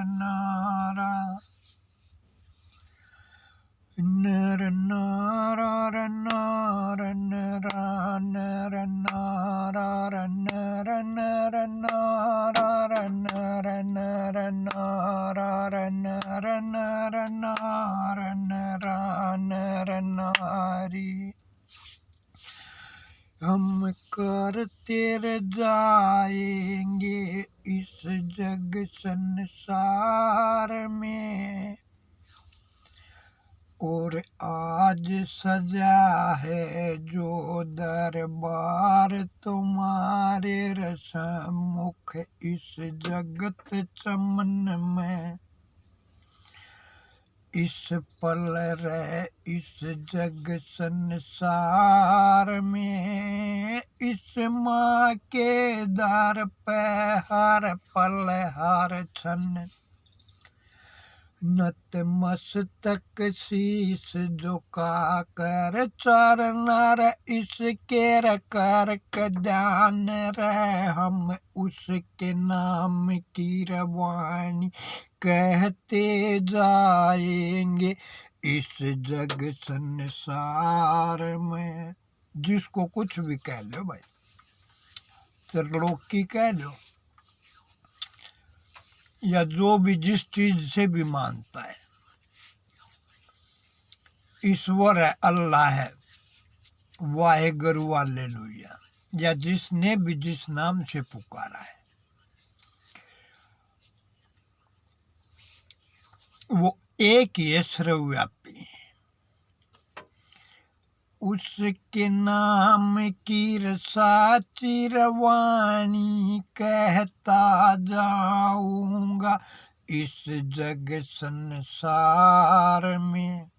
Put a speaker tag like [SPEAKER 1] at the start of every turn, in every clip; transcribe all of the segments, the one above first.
[SPEAKER 1] नारा नर नारा नर नारा नर नारा नर नर नारा नर नर नारा नर नर नारा नर नारी हम करते रह जाएंगे इस जग संसार में और आज सजा है जो दरबार तुम्हारे रसमुख इस जगत चमन में इस पल रह इस जग संसार में इस माँ के दर पे हर पल हर क्षण नतमस्तक शीश झुका कर चरण इसके कर ध्यान रहे हम उसके नाम की रवानी कहते जाएंगे इस जग संसार में। जिसको कुछ भी कह लो भाई, त्रिलोकी कह लो या जो भी जिस चीज से भी मानता है, ईश्वर है, अल्लाह है, वाहेगुरु हालेलुया, या जिसने भी जिस नाम से पुकारा है वो एक ही है, सर्वव्यापी। उसके नाम की साची रवानी कहता जाऊंगा इस जग संसार में।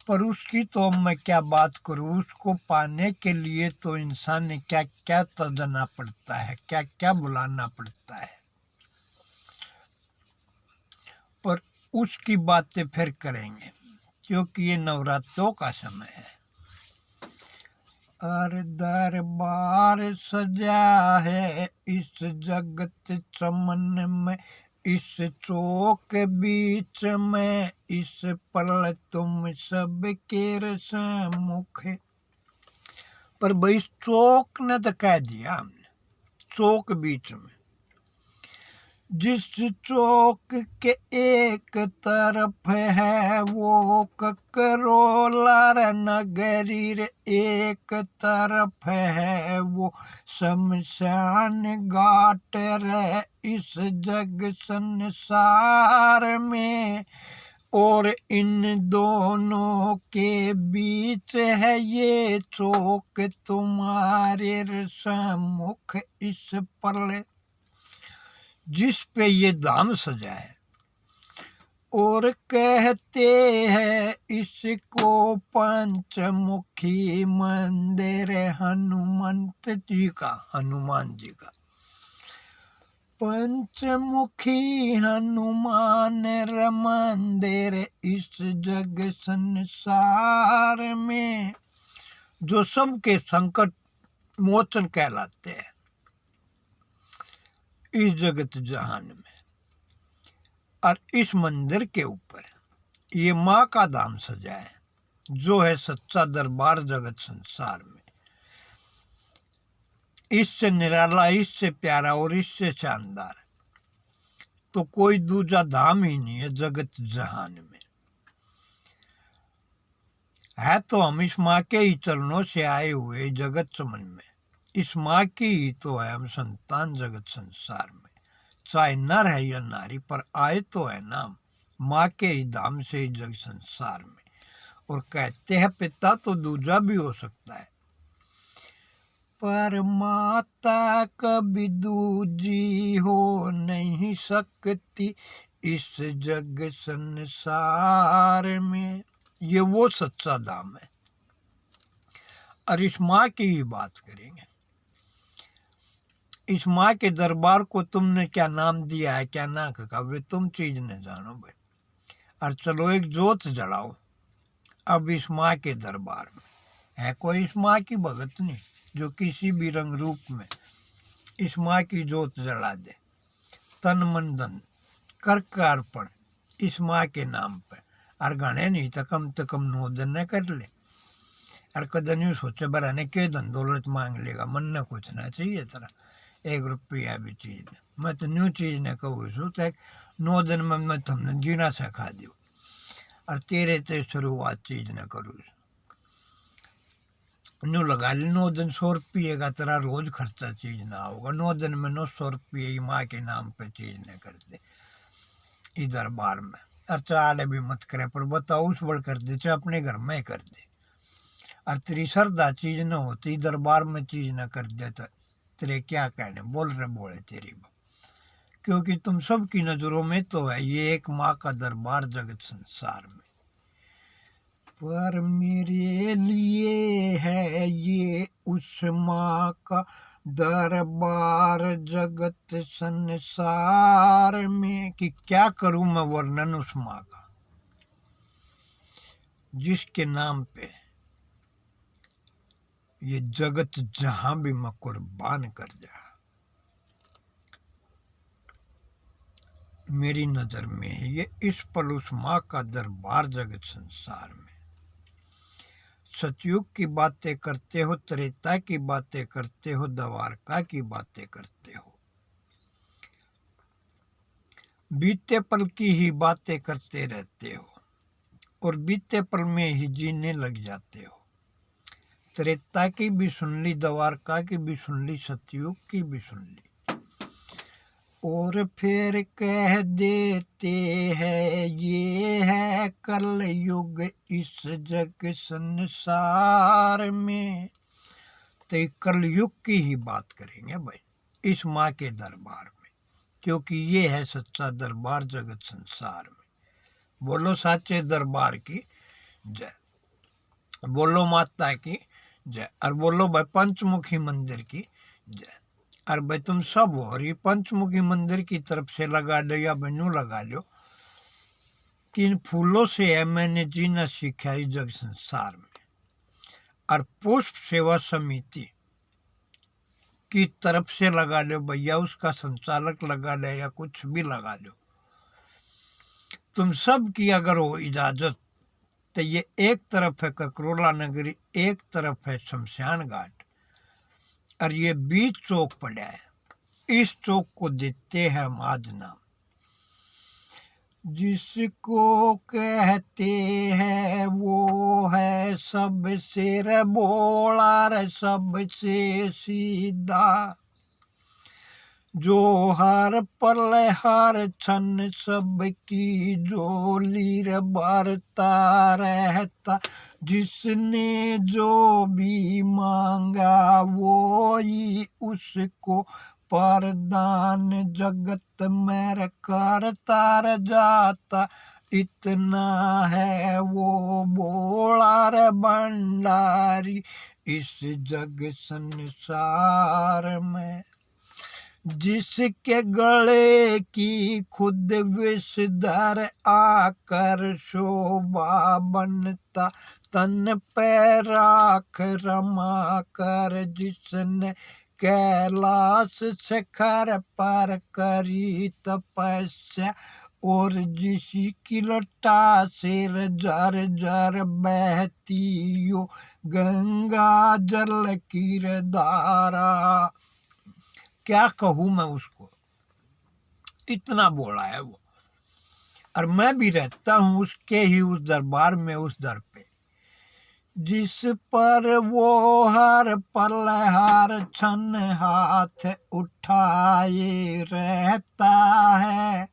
[SPEAKER 1] पर उसकी तो मैं क्या बात करूं, उसको पाने के लिए तो इंसान ने क्या क्या तजना पड़ता है, क्या क्या बुलाना पड़ता है। पर उसकी बातें फिर करेंगे क्योंकि ये नवरात्रों का समय है। और दरबार सजा है इस जगत चमन में इस चौक बीच में इस पल तुम सबके रसमुख। पर भाई चौक ने तो कह दिया हमने, चौक बीच में, जिस चौक के एक तरफ है वो ककरोला नगरी, एक तरफ है वो शमशान घाट रे इस जग संसार में। और इन दोनों के बीच है ये चौक तुम्हारे रसमुख इस पल जिस पे ये धाम सजा है। और कहते हैं इसको पंचमुखी मंदिर हनुमंत जी का, हनुमान जी का पंचमुखी हनुमान मंदिर इस जग संसार में, जो सबके संकट मोचन कहलाते हैं इस जगत जहान में। और इस मंदिर के ऊपर ये माँ का धाम सजा है जो है सच्चा दरबार जगत संसार में। इससे निराला, इससे प्यारा और इससे शानदार तो कोई दूसरा धाम ही नहीं है जगत जहान में। है तो हम इस माँ के ही चरणों से आए हुए जगत चमन में, इस माँ की ही तो है हम संतान जगत संसार में। चाहे नर है या नारी, पर आए तो है नाम माँ के ही धाम से ही जग संसार में। और कहते हैं पिता तो दूजा भी हो सकता है, पर माता कभी दूजी हो नहीं सकती इस जग संसार में। ये वो सच्चा धाम है। और इस माँ की ही बात करेंगे। इस माँ के दरबार को तुमने क्या नाम दिया है, क्या ना कहा, वे तुम चीज न जानो भाई। और चलो एक जोत जलाओ अब इस माँ के दरबार में। है कोई इस माँ की भगत नहीं जो किसी भी रंग रूप में इस माँ की जोत जला दे। तन मन धन कर अर्पण इस माँ के नाम पे। और घने नहीं तो कम 9 दिन ने कर ले। और कदम यूँ सोचे बरा ने के धन दौलत मांग लेगा, मन ने कुछ ना चाहिए तेरा 1 रुपया भी चीज ने। मैं तो न्यू चीज ने कहूँ छू तो 9 दिन में मैं तुमने जीना सिखा दू और तेरे ते शुरुआत चीज ने करूँ न्यू लगा ली 9 दिन 100 रुपये का तेरा रोज खर्चा चीज ना होगा। 9 दिन में 900 रुपये माँ के नाम पे चीज ने कर दे इधर बार में। और चाले भी मत करे पर बताओ उस बड़ कर दे चाहे अपने घर में कर दे। और तेरी श्रद्धा चीज न होती दरबार में चीज न कर दे तो तेरे क्या कहने बोल रहे बोले तेरी। क्योंकि तुम सबकी नजरों में तो है ये एक माँ का दरबार जगत संसार में। पर मेरे लिए है ये उस माँ का दरबार जगत संसार में कि क्या करूं मैं वर्णन उस माँ का जिसके नाम पे ये जगत जहां भी मैं कुर्बान कर जा। मेरी नजर में है ये इस पल उस माँ का दरबार जगत संसार में। सतयुग की बातें करते हो, त्रेता की बातें करते हो, द्वारका की बातें करते हो, बीते पल की ही बातें करते रहते हो और बीते पल में ही जीने लग जाते हो। त्रेता की भी सुन ली, द्वारका की भी सुन ली, सतयुग की भी सुन ली और फिर कह देते हैं ये है कल युग इस जग संसार में। तो कल युग की ही बात करेंगे भाई इस माँ के दरबार में, क्योंकि ये है सच्चा दरबार जगत संसार में। बोलो साचे दरबार की जय, बोलो माता की जय, और बोलो भाई पंचमुखी मंदिर की जय। और भाई तुम सब हो रही पंचमुखी मंदिर की तरफ से लगा लो या बनू लगा लो कि इन फूलों से है मैंने जीना सीखा इस जग संसार में। और पुष्प सेवा समिति की तरफ से लगा लो भैया, उसका संचालक लगा लो या कुछ भी लगा लो, तुम सब की अगर हो इजाजत तो ये एक तरफ है ककरोला नगरी, एक तरफ है शमशान घाट और ये बीच चौक पड़ा है। इस चौक को देते हैं हम आज नाम, जिसको कहते हैं वो है सबसे रे बोला रे सबसे सीधा, जो हर पल हर क्षण सबकी झोली रे भरता रहता, जिसने जो भी मांगा वो ही उसको परदान जगत में करता जाता, इतना है वो बोला रे भंडारी इस जग संसार में। जिसके गले की खुद विषधर आकर शोभा बनता, तन पे राख रमा कर जिसने कैलाश शिखर पर करी तपस्या, और जिसी की लटा से जर जर बहती हो गंगा जल की धारा। क्या कहूँ मैं उसको, इतना बोला है वो। और मैं भी रहता हूँ उसके ही उस दरबार में, उस दर पे जिस पर वो हर पल हर क्षण हाथ उठाए रहता है,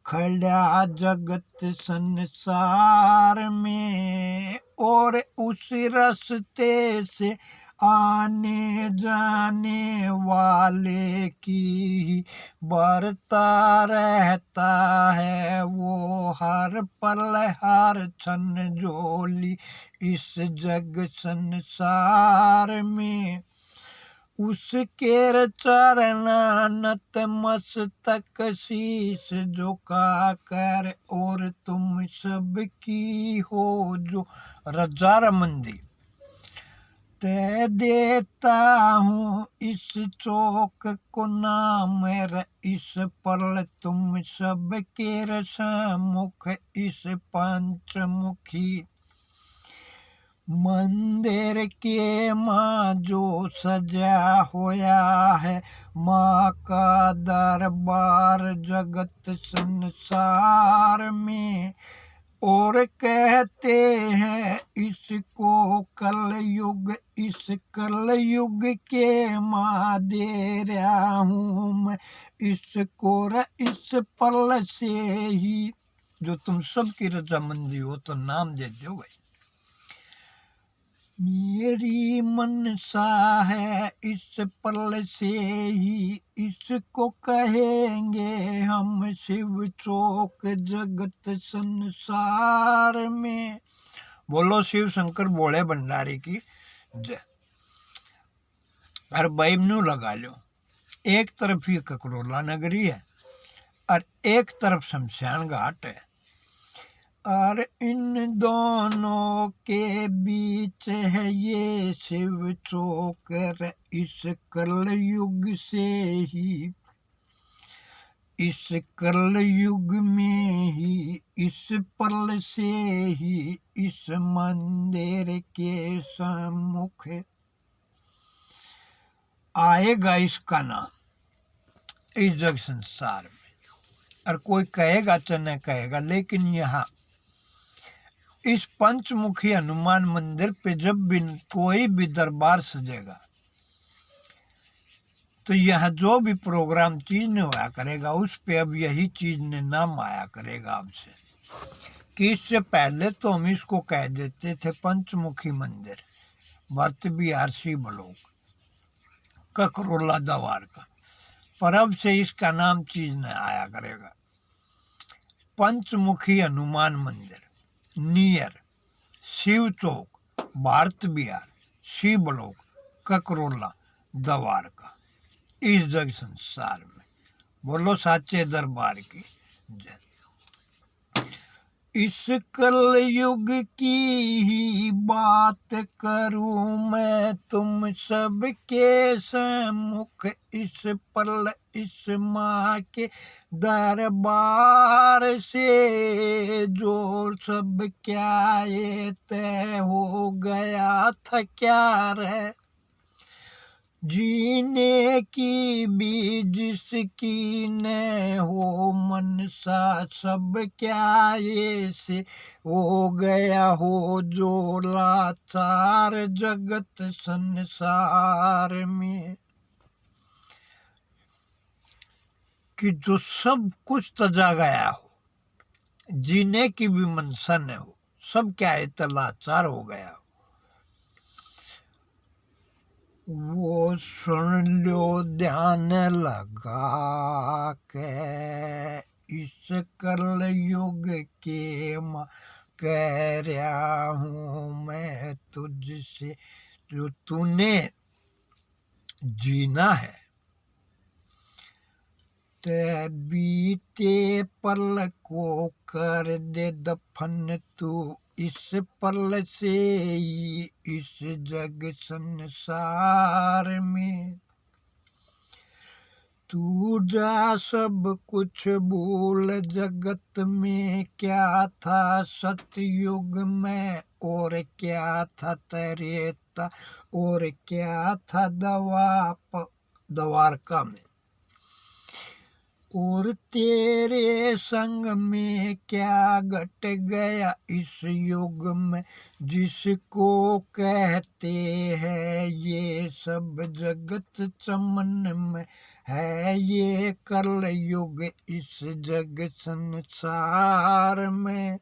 [SPEAKER 1] खड़ा जगत संसार में। और उस रास्ते से आने जाने वाले की बढ़ता रहता है वो हर पल हर क्षण झोली इस जग संसार में। उसके चरणा नत मस्तक शीश झुका कर, और तुम सबकी हो जो रजा रमंदी। ते देता हूँ इस चौक को नाम इस पर तुम सबके रसमुख इस पंचमुखी मंदिर के माँ जो सजा होया है माँ का दरबार जगत संसार में और कहते हैं इसको कलयुग इस कलयुग के माँ दे रहा हूँ मैं इसको इस पल से ही जो तुम सबकी रजामंदी हो तो नाम देते हो भाई। मेरी मनसा है इस पल से ही इसको कहेंगे हम शिव चौक जगत संसार में। बोलो शिव शंकर बोले भंडारी की जय। और बैमनू लगा लो, एक तरफ ही ककरोला नगरी है और एक तरफ शमशान घाट है और इन दोनों के बीच है ये शिव चौक इस कलयुग से ही इस कलयुग में ही इस पल से ही इस मंदिर के सम्मुख आएगा इसका नाम इस जग संसार में। और कोई कहेगा तो न कहेगा, लेकिन यहाँ इस पंचमुखी हनुमान मंदिर पे जब भी कोई भी दरबार सजेगा तो यह जो भी प्रोग्राम चीज ने होया करेगा उस पे अब यही चीज ने नाम आया करेगा आपसे। कि इससे पहले तो हम इसको कह देते थे पंचमुखी मंदिर भरत बिहार शिवलोक ककरोला दवार का, पर अब से इसका नाम चीज ने आया करेगा पंचमुखी हनुमान मंदिर नियर शिव चौक भारत बिहार शिवलोक ककरोला दवार का इस जग संसार में। बोलो साचे दरबार की जय। इस कलयुग की ही बात करूं मैं तुम सबके सम्मुख इस पल इस माँ के दरबार से जो सब क्या ये तय हो गया था क्या रे जीने की भी जिसकी न हो मनसा सब क्या ये से हो गया हो जो लाचार जगत संसार में। कि जो सब कुछ तजा गया हो जीने की भी मनसा न हो सब क्या है तो लाचार हो गया हो वो सुन लो ध्यान लगा के इस कलयुग के माँ कह रहा हूँ मैं तुझसे जो तूने जीना है ते बीते पल को कर दे दफन तू इस पल से ही इस जग संसार में। तू जा सब कुछ भूल जगत में क्या था सतयुग में और क्या था त्रेता और क्या था द्वारका में और तेरे संग में क्या घट गया इस युग में जिसको कहते हैं ये सब जगत चमन में है ये कल युग इस जग संसार में।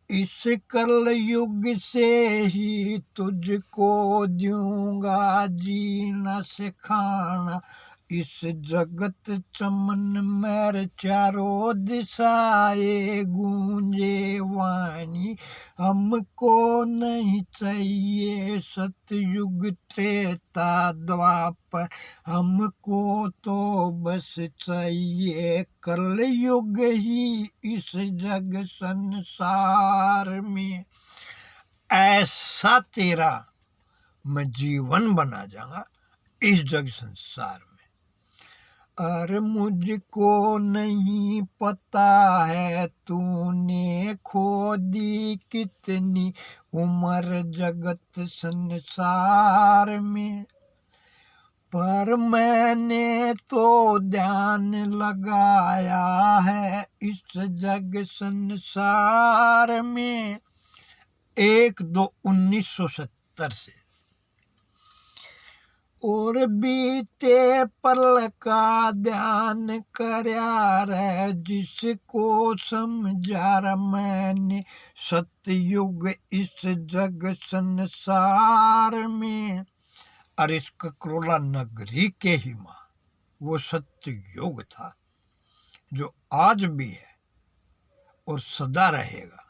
[SPEAKER 1] इस कल युग से ही तुझको दूंगा जीना सिखाना इस जगत चमन में चारों दिशाएं गूंजे वाणी हमको नहीं चाहिए सतयुग त्रेता द्वापर हमको तो बस चाहिए कलयुग ही इस जग संसार में। ऐसा तेरा मैं जीवन बना जाऊंगा इस जग संसार में। अरे मुझको नहीं पता है तूने खो दी कितनी उम्र जगत संसार में, पर मैंने तो ध्यान लगाया है इस जग संसार में। 1/2/1970 से। और बीते पल का ध्यान करया रे जिसको समझा रे मैंने सतयुग इस जग संसार में। और इस ककरोला नगरी के ही माँ वो सतयुग था जो आज भी है और सदा रहेगा,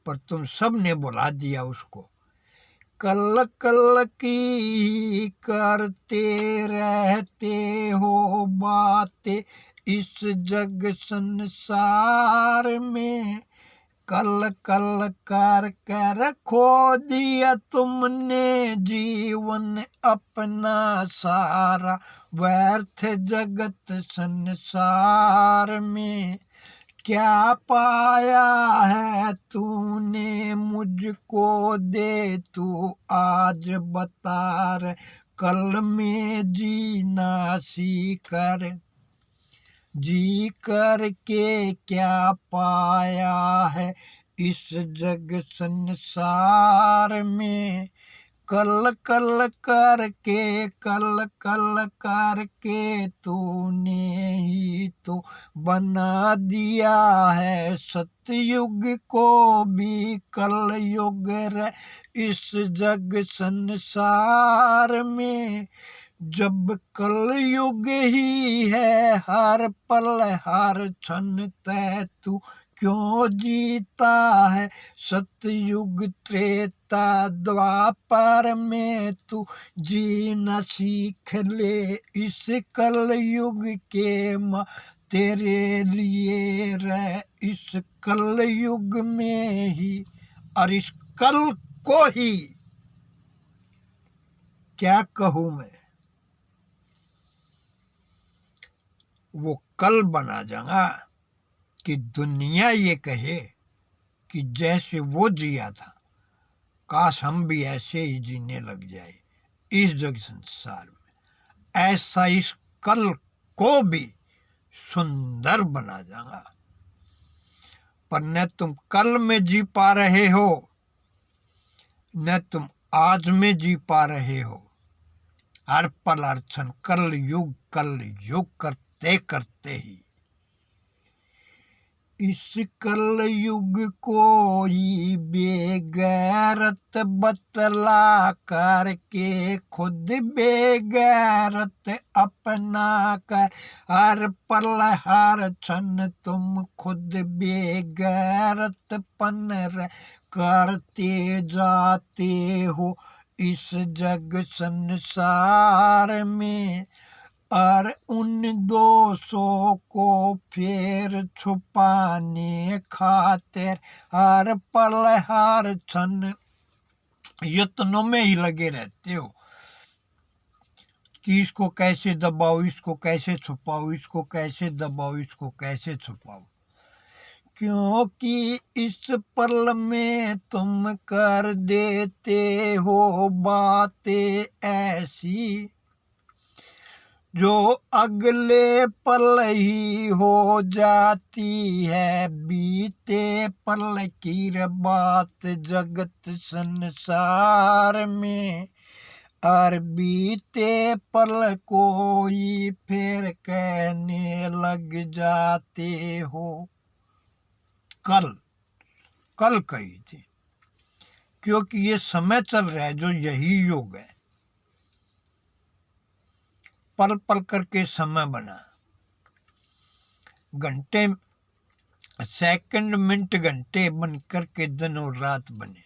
[SPEAKER 1] पर तुम सब ने बुला दिया उसको। कल कल की करते रहते हो बातें इस जग संसार में, कल कल कर कर खो दिया तुमने जीवन अपना सारा व्यर्थ जगत संसार में। क्या पाया है तूने मुझको दे तू आज बता रे, कल में जीना सीकर जी कर के क्या पाया है इस जग संसार में। कल कल करके तूने ही तो बना दिया है सतयुग को भी कल युग रे इस जग संसार में। जब कल युग ही है हर पल हर क्षण तय तू क्यों जीता है सतयुग त्रेता द्वापर में तू जीना सीख ले इस कल युग के माँ तेरे लिए रह इस कल युग में ही। और इस कल को ही क्या कहूँ मैं, वो कल बना जाऊंगा कि दुनिया ये कहे कि जैसे वो जिया था काश हम भी ऐसे ही जीने लग जाए इस जग संसार में। ऐसा इस कल को भी सुंदर बना जाऊंगा। पर न तुम कल में जी पा रहे हो न तुम आज में जी पा रहे हो। हर पल हर क्षण कल युग करते करते ही इस कल युग को ही बेगैरत बतला करके खुद बेगैरत अपना कर हर पल हर क्षण तुम खुद बेगैरत पन करते जाते हो इस जग संसार में। और उन दोषों को फिर छुपाने खातिर हर पल हर क्षण यत्नों में ही लगे रहते हो कि इसको कैसे दबाओ इसको कैसे छुपाओ इसको कैसे दबाओ इसको कैसे छुपाओ। क्योंकि इस पल में तुम कर देते हो बातें ऐसी जो अगले पल ही हो जाती है बीते पल की बात जगत संसार में। और बीते पल को ही फिर कहने लग जाते हो कल कही थी। क्योंकि ये समय चल रहा है जो यही युग है, पल पल करके समय बना, घंटे सेकंड मिनट घंटे बन करके दिन और रात बने,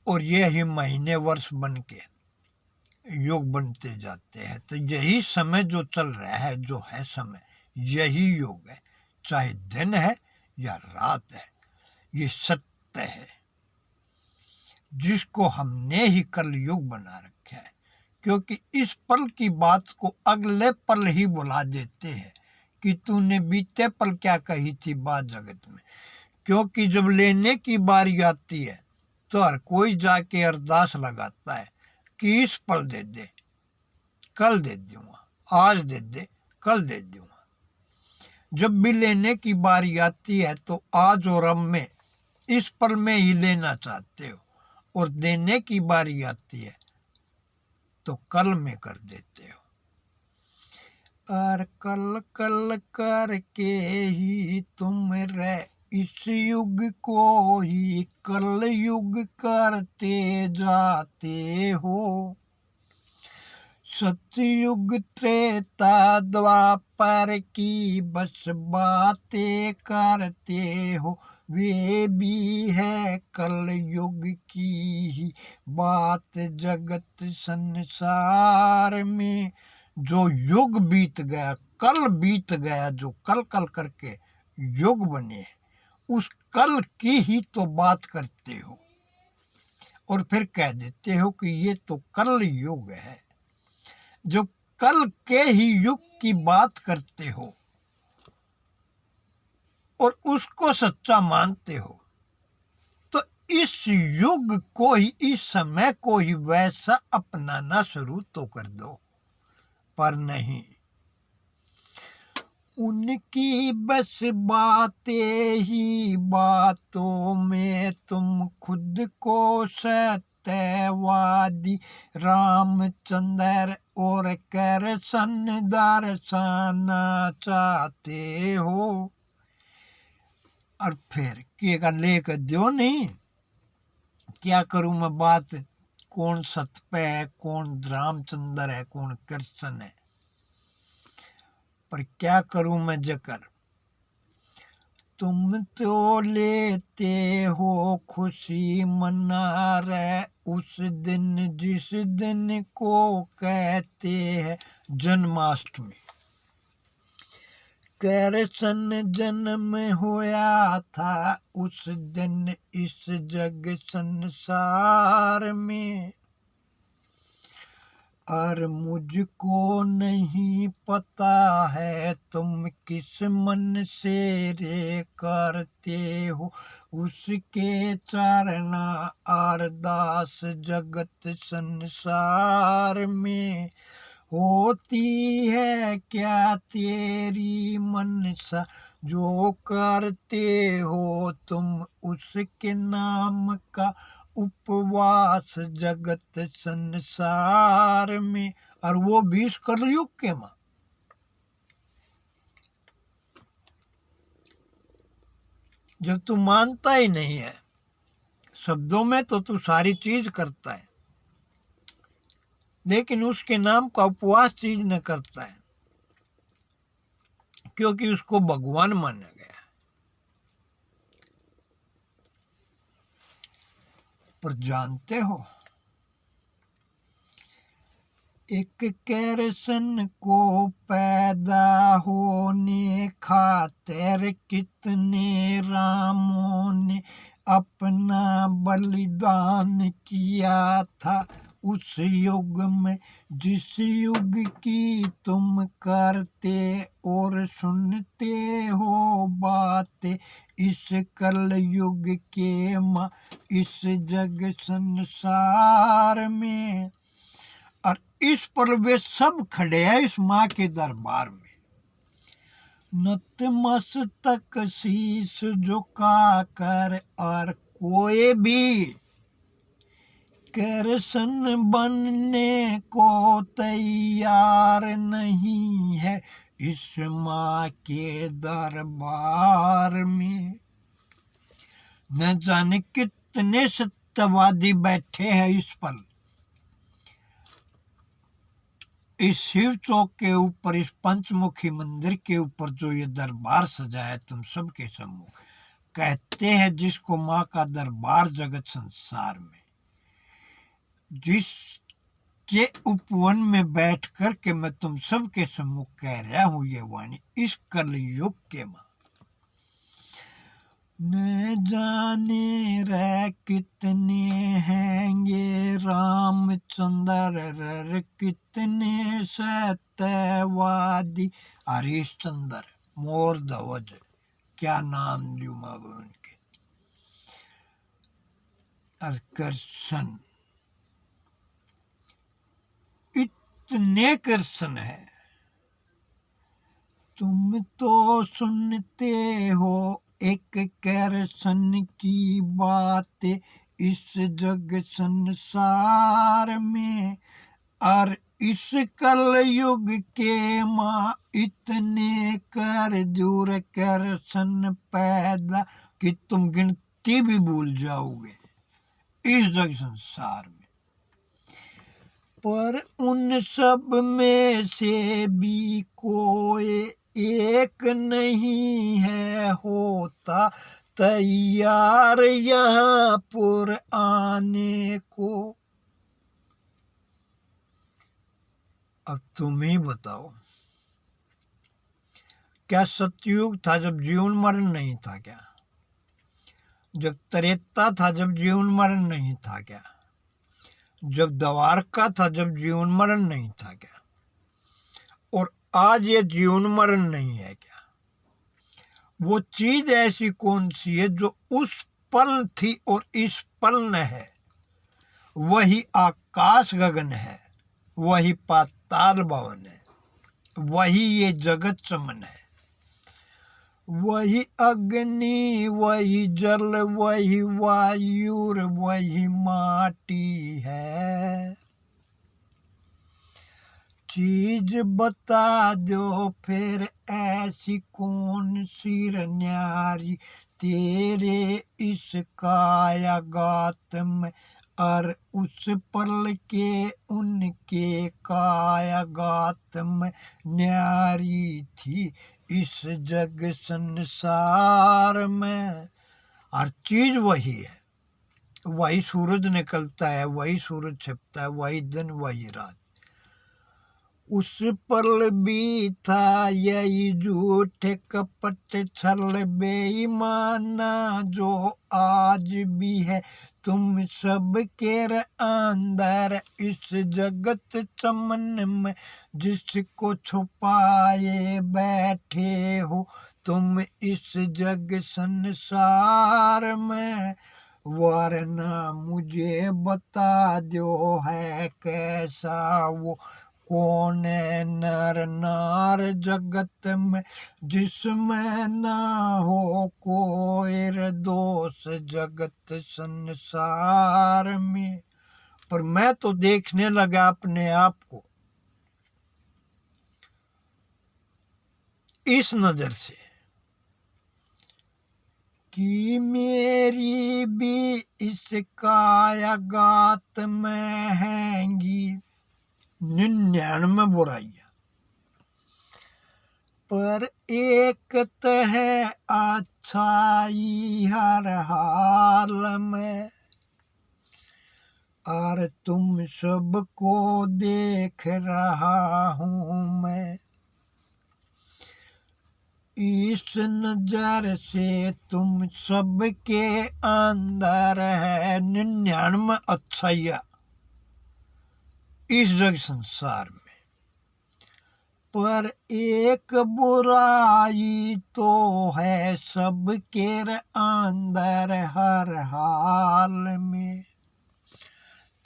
[SPEAKER 1] और ये ही महीने वर्ष बन के युग बनते जाते हैं। तो यही समय जो चल रहा है जो है समय यही युग है, चाहे दिन है या रात है, ये सत्य है। जिसको हमने ही कलयुग बना रखा है, क्योंकि इस पल की बात को अगले पल ही बुला देते हैं कि तूने बीते पल क्या कही थी बात जगत में। क्योंकि जब लेने की बारी आती है तो हर कोई जाके अरदास लगाता है कि इस पल दे दे, कल दे दूंगा, आज दे दे, कल दे दूंगा। जब भी लेने की बारी आती है तो आज और अब में, इस पल में ही लेना चाहते हो, और देने की बारी आती है तो कल में कर देते हो। और कल कल करके ही तुम रह इस युग को ही कल युग करते जाते हो। सतयुग त्रेता द्वापर की बस बातें करते हो, वे भी है कल युग की ही बात जगत संसार में। जो युग बीत गया, कल बीत गया, जो कल कल करके युग बने, उस कल की ही तो बात करते हो और फिर कह देते हो कि ये तो कल युग है। जो कल के ही युग की बात करते हो और उसको सच्चा मानते हो, तो इस युग को ही, इस समय को ही वैसा अपनाना शुरू तो कर दो। पर नहीं, उनकी बस बातें ही बातों में तुम खुद को सत्यवादी रामचंद्र और कृष्ण दर्शाना चाहते हो। और फिर क्या लेकर दो नहीं, क्या करूं मैं बात, कौन सत्य पे है, कौन रामचंद्र है, कौन कृष्ण है, पर क्या करूं मैं जिक्र। तुम तो लेते हो खुशी मना रहे उस दिन जिस दिन को कहते हैं जन्माष्टमी। कृष्ण जन्म होया था उस दिन इस जग संसार में। और मुझको नहीं पता है तुम किस मन से रे करते हो उसके चरना अरदास जगत संसार में। होती है क्या तेरी मनसा जो करते हो तुम उसके नाम का उपवास जगत संसार में। और वो भी इस कलयुग के मां। जब तू मानता ही नहीं है, शब्दों में तो तू सारी चीज करता है, लेकिन उसके नाम का उपवास चीज न करता है, क्योंकि उसको भगवान माना गया। पर जानते हो, एक कृष्ण को पैदा होने खातिर कितने रामों ने अपना बलिदान किया था उस युग में जिस युग की तुम करते और सुनते हो बातें इस कल युग के मां इस जग संसार में। और इस पर वे सब खड़े हैं इस माँ के दरबार में, नतमस्तक शीश झुका कर, और कोई भी कृष्ण बनने को तैयार नहीं है इस माँ के दरबार में। न जाने कितने सत्यवादी बैठे हैं इस पर, इस शिव चौक के ऊपर, इस पंचमुखी मंदिर के ऊपर जो ये दरबार सजा है तुम सबके सम्मुख, कहते हैं जिसको माँ का दरबार जगत संसार में, जिसके उपवन में बैठ कर के मैं तुम सबके सम्मुख कह रहा हूं ये वाणी, इस कलयुग के माँ न जाने रे कितने हैंगे रामचंद्र रे कितने सत्यवादी। हरिश्चंद्र मोर ध्वज, क्या नाम लूं मैं उनके। और कृष्ण, इतने कृष्ण है तुम तो सुनते हो एक कृष्ण की बात इस जग संसार में। और इस कल युग के माँ इतने कर दूर कृष्ण पैदा कि तुम गिनती भी भूल जाओगे इस जग संसार में। पर उन सब में से भी कोई एक नहीं है होता तैयार यहाँ पर आने को। अब तुम ही बताओ, क्या सतयुग था जब जीवन मरण नहीं था क्या? जब त्रेता था जब जीवन मरण नहीं था क्या? जब द्वारका था जब जीवन मरण नहीं था क्या? और आज ये जीवन मरण नहीं है क्या? वो चीज ऐसी कौन सी है जो उस पल थी और इस पल न है? वही आकाश गगन है, वही पाताल भवन है, वही ये जगत चमन है, वही अग्नि, वही जल, वही वायु, वही माटी है। चीज बता दो फिर ऐसी कौन सी न्यारी तेरे इस कायागात में और उस पल के उनके कायागात में न्यारी थी इस जग संसार में। हर चीज वही है, वही सूरज निकलता है, वही सूरज छिपता है, वही दिन वही रात। उस पल भी था यही झूठ कपट छल बेईमाना जो आज भी है तुम सब के अंदर इस जगत चमन में। जिसको छुपाए बैठे हो तुम इस जग संसार में, वरना मुझे बता दो है कैसा वो कौन है नर नार जगत में जिसमें ना हो कोई दोष जगत संसार में। पर मैं तो देखने लगा अपने आप को इस नजर से कि मेरी भी इस कायागात में हैंगी 99 बुराइयां, पर एक तो है अच्छाई हर हाल में। और तुम सबको देख रहा हूँ मैं इस नजर से, तुम सबके अंदर है 99 अच्छाइयां इस जग संसार में, पर एक बुराई तो है सबके अंदर हर हाल में।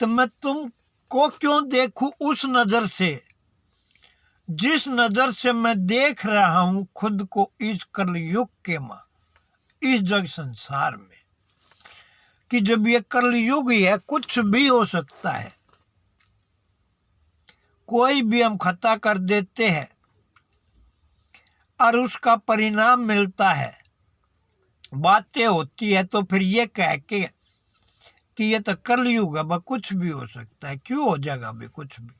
[SPEAKER 1] तो मैं तुमको क्यों देखूं उस नजर से जिस नजर से मैं देख रहा हूं खुद को इस कलयुग के मां इस जग संसार में, कि जब ये कलयुग है कुछ भी हो सकता है, कोई भी हम खता कर देते हैं और उसका परिणाम मिलता है, बातें होती है, तो फिर ये कह के कि ये तो कलयुग है, बस कुछ भी हो सकता है। क्यों हो जाएगा भी कुछ भी?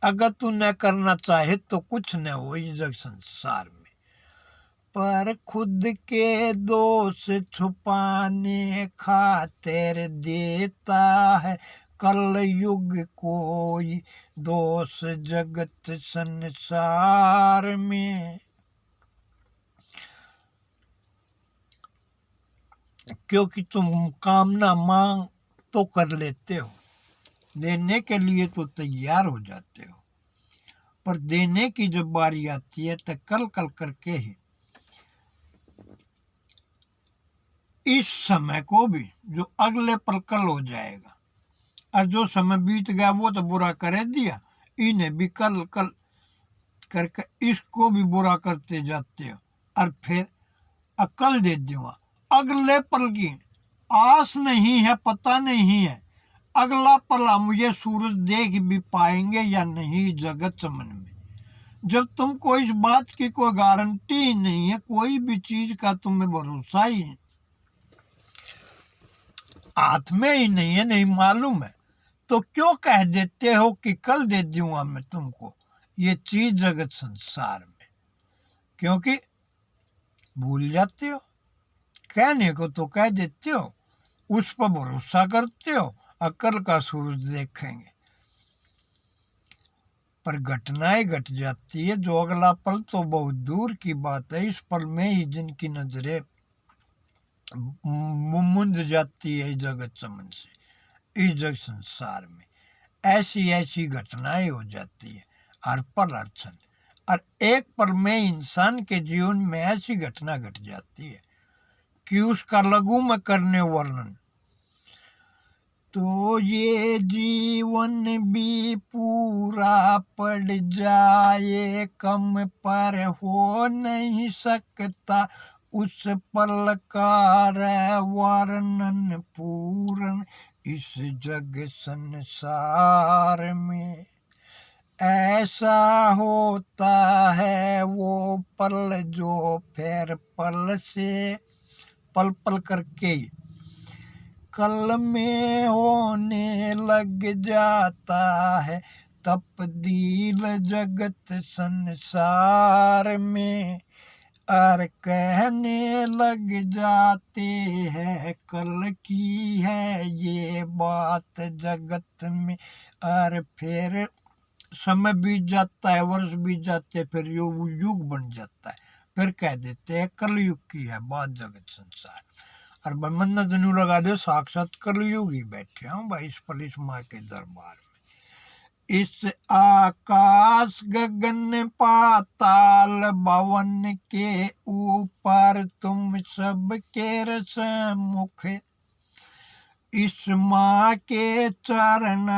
[SPEAKER 1] अगर तू न करना चाहे तो कुछ न हो इस जग संसार में। पर खुद के दोष छुपाने खातिर देता है कलयुग कोई दोष जगत संसार में। क्योंकि तुम कामना मांग तो कर लेते हो, लेने के लिए तो तैयार हो जाते हो, पर देने की जब बारी आती है तो कल कल करके ही इस समय को भी जो अगले पल कल हो जाएगा, और जो समय बीत गया वो तो बुरा कर दिया, इन्हें भी कल कल करके इसको भी बुरा करते जाते हो, और फिर अकल दे दूंगा। अगले पल की आस नहीं है, पता नहीं है अगला पल हम ये सूरज देख भी पाएंगे या नहीं जगत समन में। जब तुमको इस बात की कोई गारंटी ही नहीं है, कोई भी चीज का तुम्हें भरोसा ही है, हाथ में ही नहीं है, नहीं मालूम है, तो क्यों कह देते हो कि कल दे दूंगा मैं तुमको ये चीज जगत संसार में? क्योंकि भूल जाते हो, कहने को तो कह देते हो, उस पर भरोसा करते हो, अकल का सूरज देखेंगे, पर घटनाएं घट जाती है। जो अगला पल तो बहुत दूर की बात है, इस पल में ही जिनकी नजरें मुंद जाती है जगत समन से, इस जग संसार में ऐसी ऐसी घटनाएं हो जाती है हर पल हर क्षण, और एक पल में इंसान के जीवन में ऐसी घटना घट जाती है कि उसका लघु में करने वर्णन। तो ये जीवन भी पूरा पड़ जाए कम, पर हो नहीं सकता उस पल का वर्णन पूर्ण इस जग संसार में। ऐसा होता है वो पल जो फिर पल से पल पल करके कल में होने लग जाता है तब्दील जगत संसार में, और कहने लग जाते हैं कल की है ये बात जगत में, और फिर समय बीत जाता है, वर्ष बीत जाते हैं, फिर युग बन जाता है, फिर कह देते हैं कलयुग की है बात जगत संसार। और मन्नत नू लगा दो, साक्षात कलयुग ही बैठे हूँ भाई इस पलिस माँ के दरबार में। इस आकाश गगन पाताल भवन के ऊपर तुम सबके रसमुख, इस माँ के चरण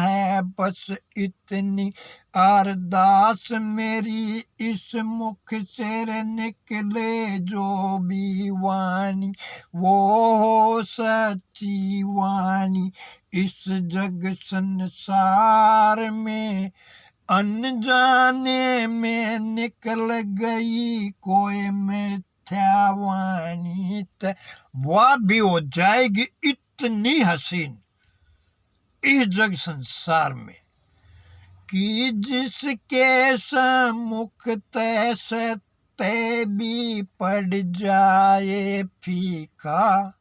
[SPEAKER 1] है बस इतनी अरदास मेरी, इस मुख से निकले जो भी वाणी वो हो सच्ची वाणी। इस जग संसार में अनजाने में निकल गई कोई मिथ्या वाणी, वह भी हो जाएगी इतनी हसीन इस जग संसार में कि जिसके सम्मुख तैसे ते भी पड़ जाए फीका,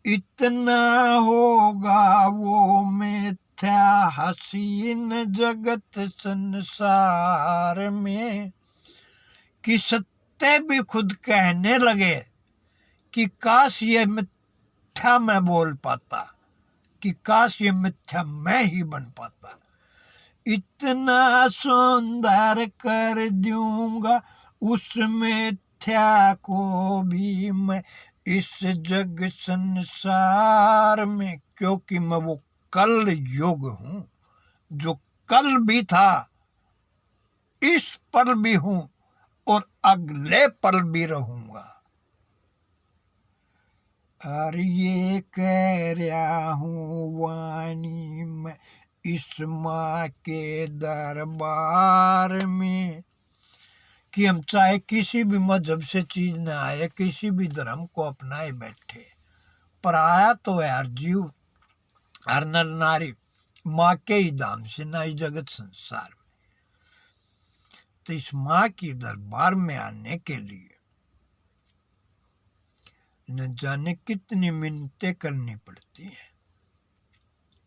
[SPEAKER 1] इतना होगा वो मिथ्या हसीन जगत संसार में कि सत्य भी खुद कहने लगे कि काश ये मिथ्या मैं बोल पाता, कि काश ये मिथ्या मैं ही बन पाता, इतना सुंदर कर दूंगा उस मिथ्या को भी मैं इस जग संसार में, क्योंकि मैं वो कल युग हूं जो कल भी था, इस पल भी हूं और अगले पल भी रहूंगा। और ये कह रहा हूँ वाणी मैं इस माँ के दरबार में कि हम चाहे किसी भी मजहब से चीज न आए, किसी भी धर्म को अपनाए बैठे, पर आया तो है हर जीव हर नर नारी माँ के ही धाम से, ना इस जगत संसार में। तो इस माँ की दरबार में आने के लिए न जाने कितनी मिन्नतें करनी पड़ती हैं,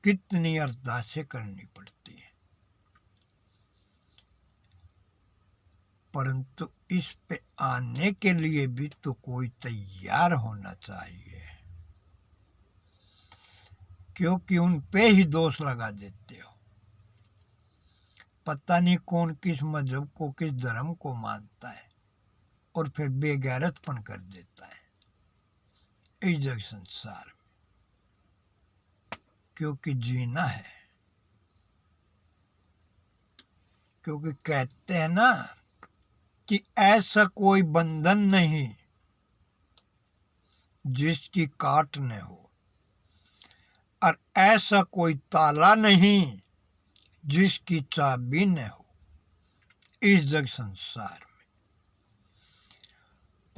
[SPEAKER 1] कितनी अरदासें करनी पड़ती हैं, परंतु इस पे आने के लिए भी तो कोई तैयार होना चाहिए, क्योंकि उन पे ही दोष लगा देते हो। पता नहीं कौन किस मजहब को, किस धर्म को मानता है और फिर बेगैरतपन कर देता है इस जग संसार में, क्योंकि जीना है। क्योंकि कहते हैं ना कि ऐसा कोई बंधन नहीं जिसकी काट न हो, और ऐसा कोई ताला नहीं जिसकी चाबी न हो इस जग संसार में।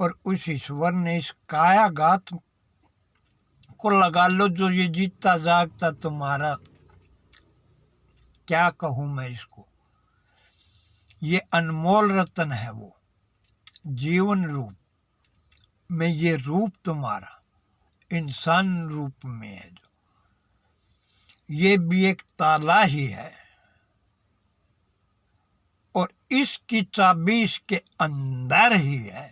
[SPEAKER 1] पर उस ईश्वर ने इस कायागात को लगा लो, जो ये जीता जागता तुम्हारा, क्या कहूं मैं इसको, ये अनमोल रतन है वो जीवन रूप में। ये रूप तुम्हारा इंसान रूप में है, जो ये भी एक ताला ही है, और इसकी चाबी इसके अंदर ही है।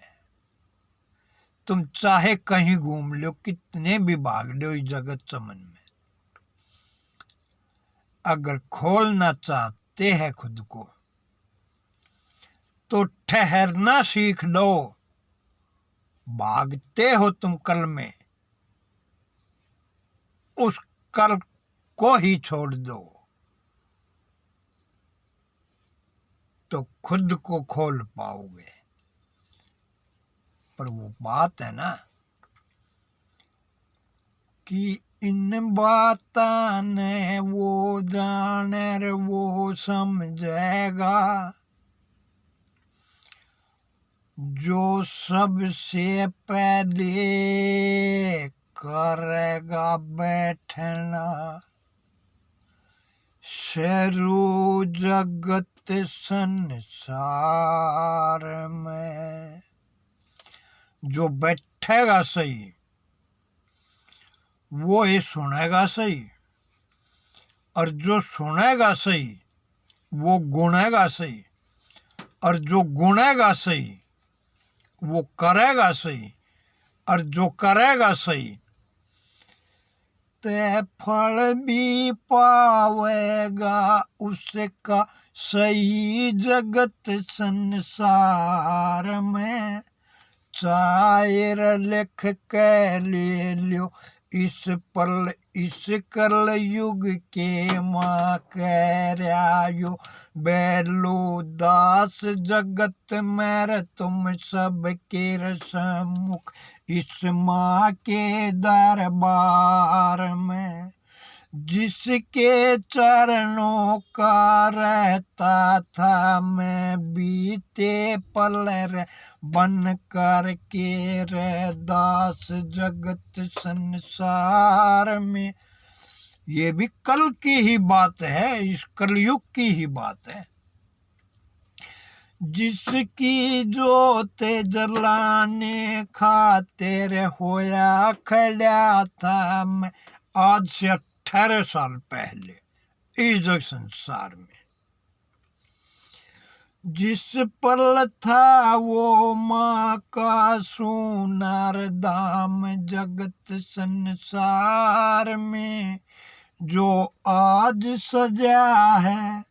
[SPEAKER 1] तुम चाहे कहीं घूम लो, कितने भी भाग लो इस जगत चमन में, अगर खोलना चाहते हैं खुद को तो ठहरना सीख लो। भागते हो तुम कल में, उस कल को ही छोड़ दो तो खुद को खोल पाओगे। पर वो बात है ना कि इन बातां ने वो जाने वो समझेगा, जो सबसे पहले करेगा बैठना शुरू जगत संसार में। जो बैठेगा सही वो ही सुनेगा सही, और जो सुनेगा सही वो गुनेगा सही, और जो गुनेगा सही वो करेगा सही, और जो करेगा सही ते फल भी पावेगा उसका सही जगत संसार में। शायर लिख के ले लो इस पल इस कल युग के माँ कह रहा बैलो दास जगत मेरे तुम सबके सम्मुख इस माँ के दरबार में। जिसके चरणों का रहता था मैं बीते पल रे बन कर के रे दास जगत संसार में। ये भी कल की ही बात है, इस कलयुग की ही बात है। जिसकी जोत जलाने खातिर होया खड़ा था मैं आज से 18 साल पहले इस जग संसार में। जिस पल था वो माँ का सोनार दाम जगत संसार में, जो आज सजा है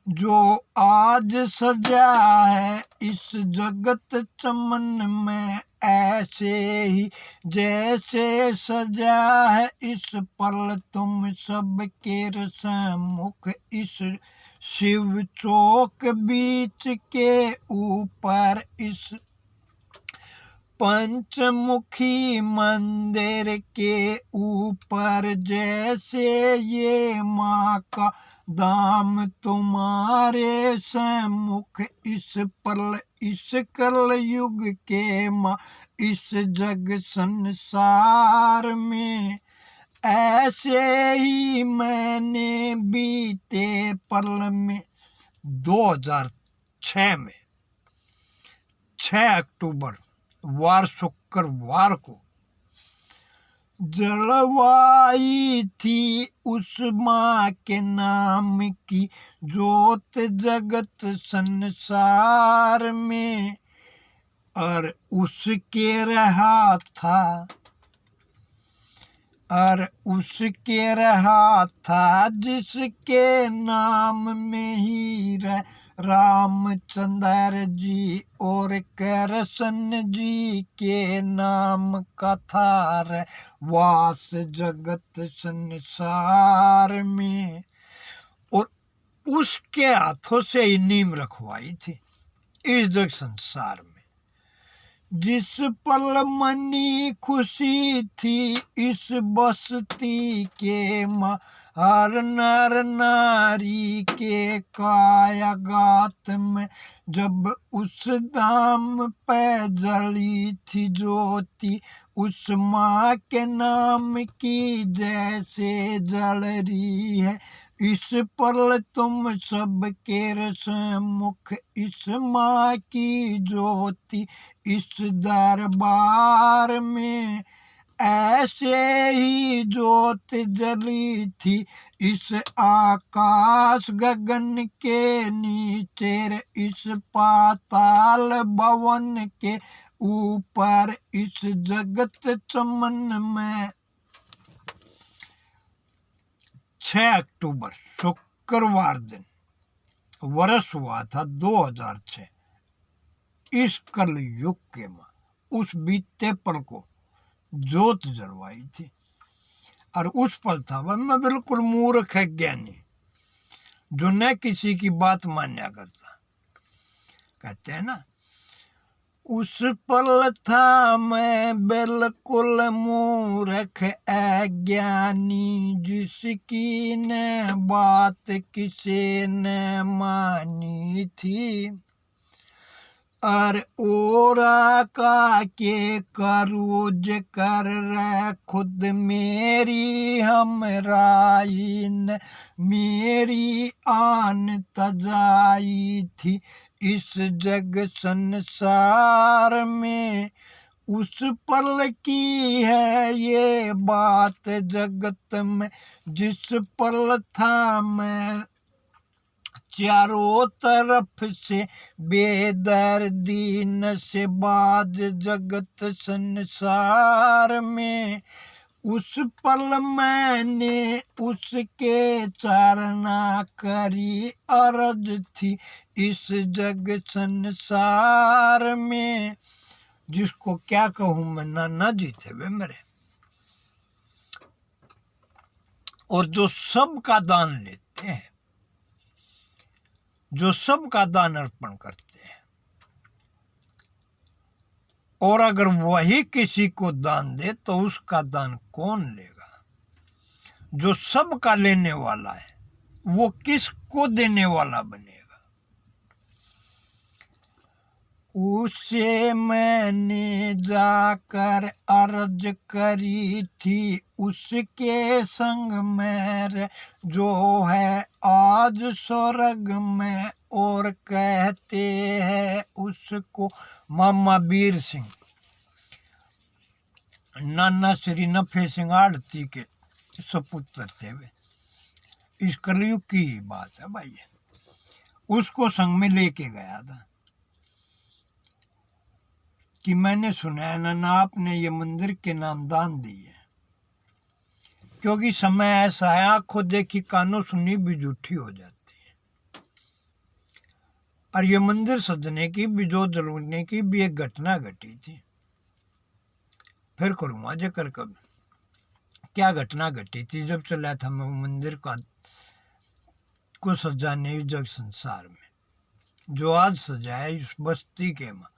[SPEAKER 1] जो आज सजा है इस जगत चमन में, ऐसे ही जैसे सजा है इस पल तुम सबके सम्मुख इस शिव चौक बीच के ऊपर इस पंचमुखी मंदिर के ऊपर। जैसे ये माँ का दाम तुम्हारे सम्मुख इस पल इस कल युग के माँ इस जग संसार में। ऐसे ही मैंने बीते पल में 2006 में 6 अक्टूबर वार शुक्रवार को जलवाई थी उस माँ के नाम की जोत जगत संसार में, और उसके रहा था जिसके नाम में ही रामचंद्र जी और कृष्ण जी के नाम का था वास जगत संसार में। और उसके हाथों से ही नीम रखवाई थी इस जग संसार में। जिस पल मनी खुशी थी इस बस्ती के माँ, हर नर नारी के कायागात में, जब उस धाम पे जली थी ज्योति उस माँ के नाम की जैसे जल रही है इस पल तुम सबके सम्मुख इस माँ की ज्योति इस दरबार में। ऐसे ही ज्योत जली थी इस आकाश गगन के नीचे, इस पाताल भवन के ऊपर, इस जगत चमन में। 6 अक्टूबर शुक्रवार दिन वर्ष हुआ था 2006। इस कल युग के माँ उस बीते पल को जोत जलवाई थी। और उस पल था वह मैं बिल्कुल मूर्ख है ज्ञानी जो न किसी की बात मान्या करता। कहते हैं ना, उस पल था मैं बिल्कुल मूर्ख अज्ञानी जिसकी न बात किसी ने मानी थी। और ओरा का के करूज कर रहे खुद मेरी हमराई ने मेरी आन तजाई थी इस जग संसार में। उस पल की है ये बात जगत में जिस पल था मैं चारों तरफ से बेदर्दी नशेबाज जगत संसार में। उस पल मैंने उसके चारणा करी अर्ज थी इस जग संसार में। जिसको क्या कहूँ मैं, नाना जी थे वे मेरे, और जो सबका दान लेते हैं, जो सबका दान अर्पण करते हैं, और अगर वही किसी को दान दे तो उसका दान कौन लेगा। जो सबका लेने वाला है वो किसको देने वाला बनेगा। उसे मैंने जाकर अर्ज करी थी उसके संग में जो है आज स्वर्ग में, और कहते हैं उसको मामा वीर सिंह, नाना श्री नफे सिंह आड़ती के सपुत्र थे वे। इस कलयुग की ही बात है भाई। उसको संग में लेके गया था कि मैंने सुना है नाना आपने ये मंदिर के नाम दान दिए, क्योंकि समय ऐसा है आंखों देखी कानों सुनी भी झूठी हो जाती है। और ये मंदिर सजने की भी जो जलने की भी एक घटना घटी थी। फिर करूँगा जिक्र कब क्या घटना घटी थी जब चला था मैं मंदिर को सजाने जग संसार में, जो आज सजाया इस बस्ती के माँ,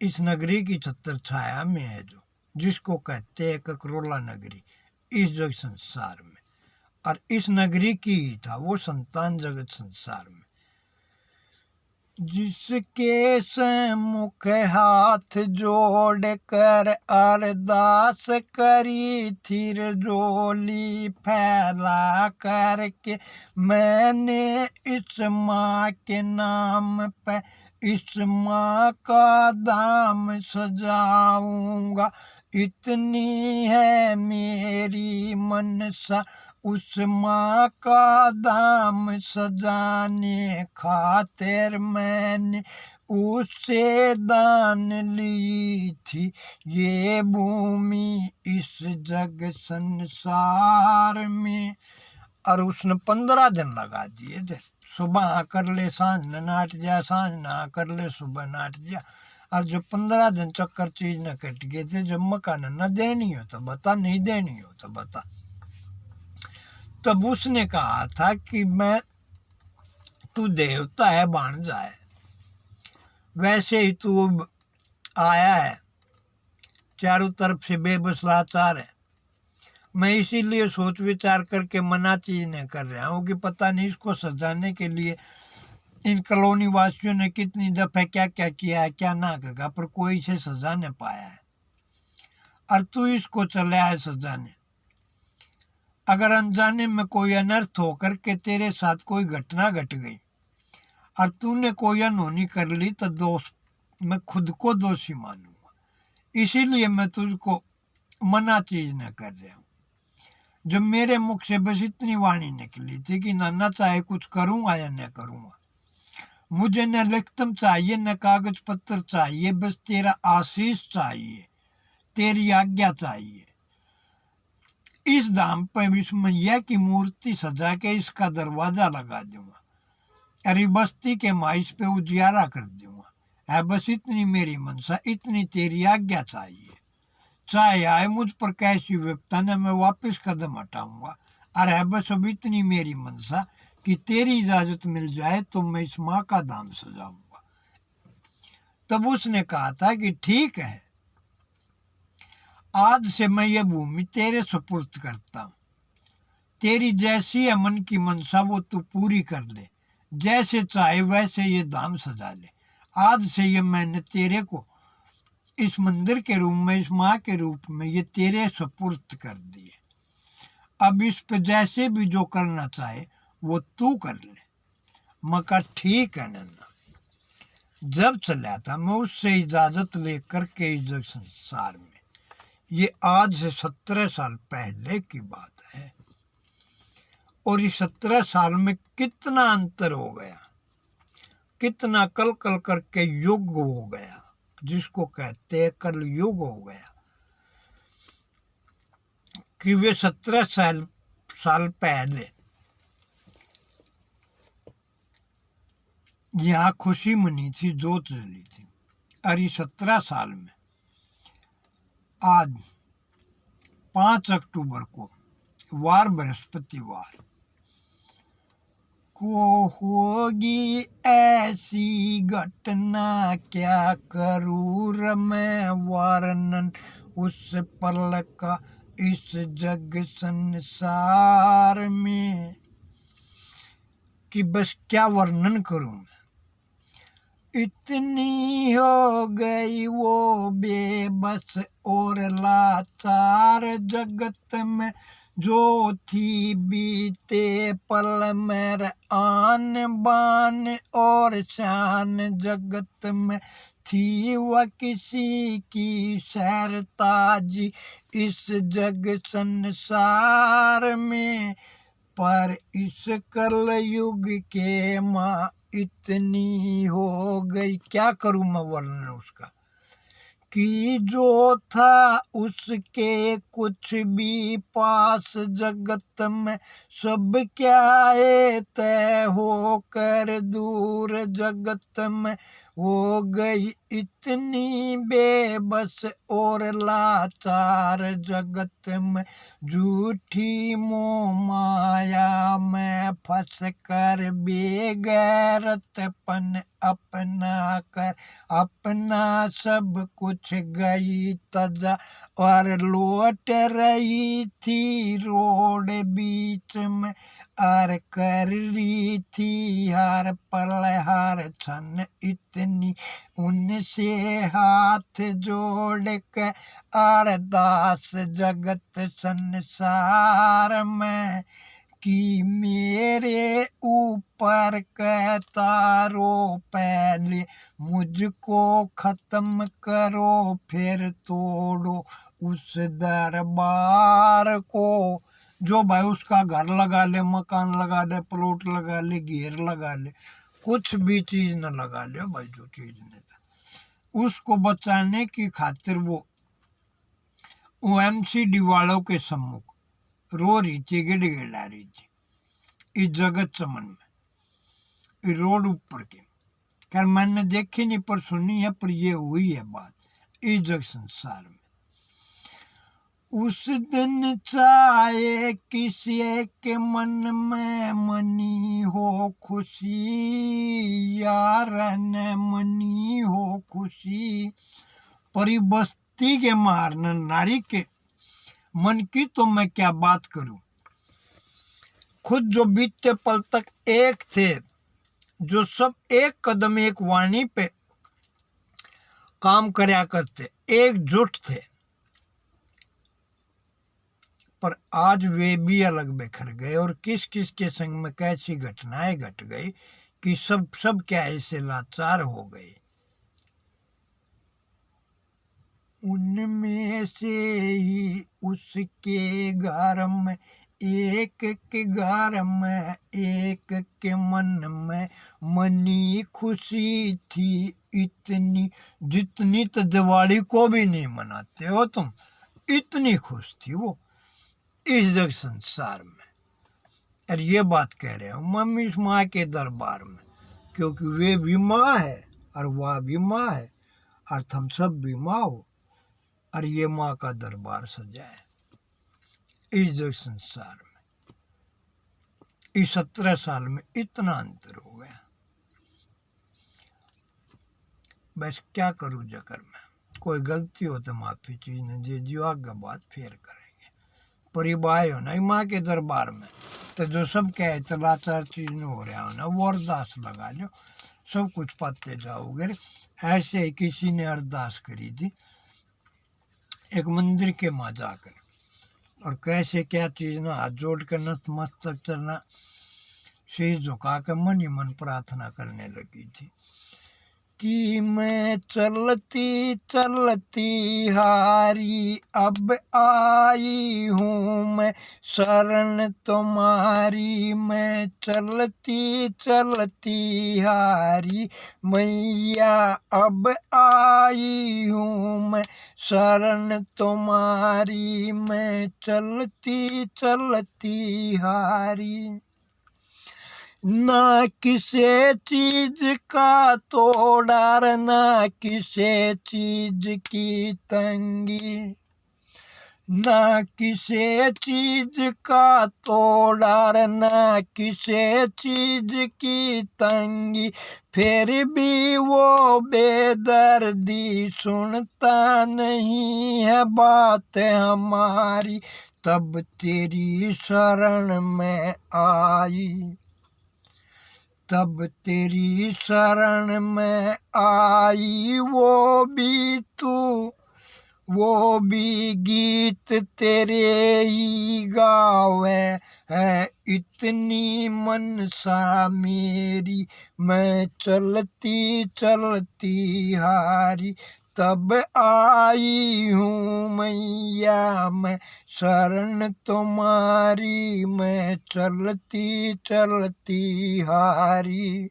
[SPEAKER 1] इस नगरी की छत्र छाया में है, जो जिसको कहते हैं ककरोला नगरी इस जग संसार में। और इस नगरी की ही था वो संतान जगत संसार में, जिसके सम्मुख हाथ जोड़ कर अरदास करी थी रजोली फैला करके मैंने इस माँ के नाम पे इस माँ का दाम सजाऊंगा इतनी है मेरी मनसा उस माँ का दाम सजाने खातिर मैंने उससे दान ली थी ये भूमि इस जग संसार में। और उसने 15 दिन लगा दिए थे, सुबह कर ले सांझ न नाट जा, सांझ ना कर ले सुबह नाट जा। और जो 15 दिन चक्कर चीज न कट गए थे, जब मकान न देनी हो तो बता, नहीं देनी हो तो बता। तब उसने कहा था कि मैं तू देवता है भांजा है, वैसे ही तू आया है, चारों तरफ से बेबस लाचार है। मैं इसीलिए सोच विचार करके मना चीज नहीं कर रहा हूँ कि पता नहीं इसको सजाने के लिए इन कॉलोनी वासियों ने कितनी दफे क्या क्या किया है, क्या ना कहा, पर कोई इसे सजा नहीं पाया है। और तू इसको चले आए सजाने। अगर अनजाने में कोई अनर्थ होकर के तेरे साथ कोई घटना घट गई और तूने कोई अनहोनी कर ली तो दोष मैं खुद को दोषी मानूंगा। इसीलिए मैं तुझको मना चीज न कर रहा हूँ। जब मेरे मुख से बस इतनी वाणी निकली थी कि नाना चाहे कुछ करूंगा या न करूंगा, मुझे न लिखतम चाहिए न कागज पत्र चाहिए, बस तेरा आशीष चाहिए, तेरी आज्ञा चाहिए। इस धाम पर इस मैया की मूर्ति सजा के इसका दरवाजा लगा दूंगा, अरे बस्ती के माइस पे उजियारा कर दूंगा। है बस इतनी मेरी मनसा, इतनी तेरी आज्ञा चाहिए। चाहे आए मुझ पर कैसी विपता न मैं वापस कदम हटाऊंगा। और है बस अब इतनी मेरी मनसा कि तेरी इजाजत मिल जाए तो मैं इस माँ का दाम सजाऊंगा। तब उसने कहा था कि ठीक है, आज से मैं ये भूमि तेरे सुपुर्द करता हूँ। तेरी जैसी है मन की मनसा वो तू पूरी कर ले, जैसे चाहे वैसे ये दाम सजा ले। आज से ये मैंने तेरे को इस मंदिर के रूप में, इस माँ के रूप में ये तेरे सुपुर्द कर दिए। अब इस पे जैसे भी जो करना चाहे वो तू कर ले। मैं कहा ठीक है नन्ना। जब चला था मैं उससे इजाजत लेकर के इस संसार में, ये आज से 17 साल पहले की बात है। और इस 17 साल में कितना अंतर हो गया, कितना कल कल करके युग हो गया, जिसको कहते हैं कल युग हो गया। कि वे 17 साल पहले यहाँ खुशी मनी थी, जोत जली थी। और ये 17 साल में आज 5 अक्टूबर को वार बृहस्पतिवार को होगी ऐसी घटना, क्या करूँ मैं वर्णन उस पल का इस जग संसार में। कि बस क्या वर्णन करूं मैं। इतनी हो गई वो बेबस और लाचार, जगत में जो थी बीते पल मेरे आन बान और शान, जगत में थी वह किसी की सैरताजी इस जग संसार में। पर इस कल युग के माँ इतनी हो गई, क्या करूं मैं वर्णन उसका, कि जो था उसके कुछ भी पास, जगत में सब क्या तय हो कर दूर, जगत में हो गई इतनी बेबस और लाचार, जगत में झूठी मोह माया में फंस कर बेगैरतपन अपना कर, अपना सब कुछ गई तजा और लौट रही थी रोड बीच में, और कर रही थी हर पल हर क्षण इतनी उनसे हाथ जोड़ के अरदास, जगत संसार में कि मेरे ऊपर तारो पहले मुझको खत्म करो, फिर तोड़ो उस दरबार को। जो भाई उसका घर लगा ले, मकान लगा ले, प्लॉट लगा ले, घेर लगा ले, कुछ भी चीज न लगा ले भाई, जो चीज नहीं था उसको बचाने की खातिर वो OMCD वालों के सम्मुख रो रही थी, गिड़गिड़ा रही थी इस जगत चमन में, रोड ऊपर के। खैर मैंने देखी नहीं पर सुनी है, पर ये हुई है बात इस जग संसार में। उस दिन चाहे किसी के मन में मनी हो खुशी, यार न मनी हो खुशी, परी बस्ती के मारने नारी के मन की तो मैं क्या बात करूं। खुद जो बीते पल तक एक थे, जो सब एक कदम एक वाणी पे काम करया करते, एकजुट थे, पर आज वे भी अलग बिखर गए। और किस किस के संग में कैसी घटनाएं घट गई कि सब क्या ऐसे लाचार हो गए। उनमें से ही उसके घर में, एक के घर में, एक के मन में मनी खुशी थी इतनी, जितनी तो दिवाली को भी नहीं मनाते हो तुम, इतनी खुश थी वो इस जग संसार में। और ये बात कह रहे हो मम्मी इस माँ के दरबार में, क्योंकि वे भी माँ है और वह भी माँ है और तुम सब भी माँ हो, और ये माँ का दरबार सजा है इस जग संसार में। इस 17 साल में इतना अंतर हो गया। बस क्या करूँ जकर में, कोई गलती हो तो माफी चीज ने दे दियो, आगे बात फिर करेंगे। परिवार हो ना माँ के दरबार में, तो जो सब क्या है लाचार चीज में हो रहा हो ना, वो अरदास लगा लो, सब कुछ पाते जाओगे। ऐसे ही किसी ने अरदास करी थी एक मंदिर के माँ जाकर, और कैसे क्या चीज ना हाथ जोड़ कर नतमस्तक चलना, शीश झुका कर मन ही मन प्रार्थना करने लगी थी कि मैं चलती चलती हारी अब आई हूँ मैं शरण तुम्हारी, मैं चलती चलती हारी मैया अब आई हूँ मैं शरण तुम्हारी, मैं चलती चलती हारी। ना किसी चीज का तो डर, ना किसी चीज की तंगी, ना किसी चीज का तो डर, ना किसी चीज की तंगी, फिर भी वो बेदर्दी सुनता नहीं है बात हमारी, तब तेरी शरण में आई, तब तेरी शरण में आई। वो भी तू, वो भी गीत तेरे ही गावे है, इतनी मनसा मेरी मैं चलती चलती हारी, तब आई हूँ मैया मैं शरण तुम्हारी, मैं चलती चलती हारी,